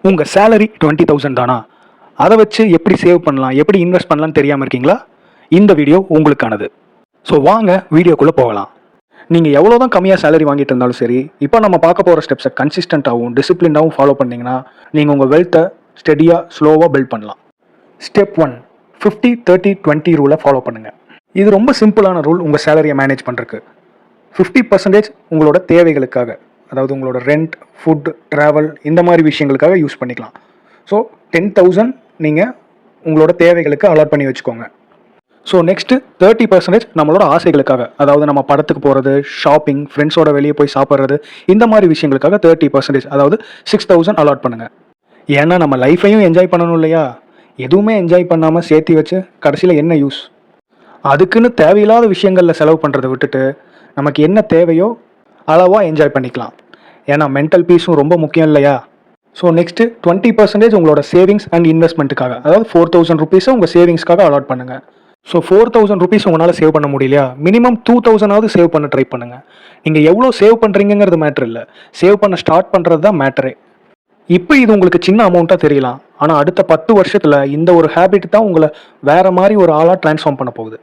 உங்கள் சேலரி 20,000 தானா? அதை வச்சு எப்படி சேவ் பண்ணலாம், எப்படி இன்வெஸ்ட் பண்ணலாம்னு தெரியாமல் இருக்கீங்களா? இந்த வீடியோ உங்களுக்கானது. ஸோ வாங்க வீடியோக்குள்ளே போகலாம். நீங்கள் எவ்வளோ தான் கம்மியாக சேலரி வாங்கிட்டு இருந்தாலும் சரி, இப்போ நம்ம பார்க்க போகிற ஸ்டெப்ஸை கன்சிஸ்டண்ட்டாகவும் டிசிப்ளினாகவும் ஃபாலோ பண்ணிங்கன்னா நீங்கள் உங்கள் வெல்த்தை ஸ்டெடியாக ஸ்லோவாக பில்ட் பண்ணலாம். ஸ்டெப் 1, 50-30-20 ரூலை ஃபாலோ பண்ணுங்கள். இது ரொம்ப சிம்பிளான ரூல் உங்கள் சேலரியை மேனேஜ் பண்ணுறதுக்கு. 50% உங்களோட தேவைகளுக்காக, அதாவது உங்களோட ரெண்ட், ஃபுட், ட்ராவல் இந்த மாதிரி விஷயங்களுக்காக யூஸ் பண்ணிக்கலாம். ஸோ 10,000 நீங்கள் உங்களோட தேவைகளுக்கு அலாட் பண்ணி வச்சுக்கோங்க. ஸோ நெக்ஸ்ட்டு 30% நம்மளோட ஆசைகளுக்காக, அதாவது நம்ம படத்துக்கு போகிறது, ஷாப்பிங், ஃப்ரெண்ட்ஸோட வெளியே போய் சாப்பிட்றது, இந்த மாதிரி விஷயங்களுக்காக 30%, அதாவது 6,000 அலாட் பண்ணுங்கள். ஏன்னா நம்ம லைஃப்பையும் என்ஜாய் பண்ணணும் இல்லையா? எதுவுமே என்ஜாய் பண்ணாமல் சேர்த்து வச்சு கடைசியில் என்ன யூஸ்? அதுக்குன்னு தேவையில்லாத விஷயங்களில் செலவு பண்ணுறதை விட்டுட்டு நமக்கு என்ன தேவையோ அளவாக என்ஜாய் பண்ணிக்கலாம். ஏன்னா மென்டல் பீஸும் ரொம்ப முக்கியம் இல்லையா? ஸோ நெக்ஸ்ட்டு 20% உங்களோட சேவிங்ஸ் அண்ட் இன்வெஸ்ட்மெண்ட்டுக்காக, அதாவது 4,000 ருபீஸை உங்கள் சேவிங்ஸ்க்காக அலாட் பண்ணுங்கள். ஸோ 4,000 ருபீஸ் உங்களால் சேவ் பண்ண முடியலையா, மினிமம் 2,000 சேவ் பண்ண ட்ரை பண்ணுங்கள். நீங்கள் எவ்வளோ சேவ் பண்ணுறீங்கிறது மேட்ரு இல்லை, சேவ் பண்ண ஸ்டார்ட் பண்ணுறது தான் மேட்ரே. இப்போ இது உங்களுக்கு சின்ன அமௌண்ட்டாக தெரியலாம், ஆனால் அடுத்த 10 வருஷத்தில் இந்த ஒரு ஹேபிட் தான் உங்களை வேறு மாதிரி ஒரு ஆளாக ட்ரான்ஸ்ஃபார்ம் பண்ண போகுது.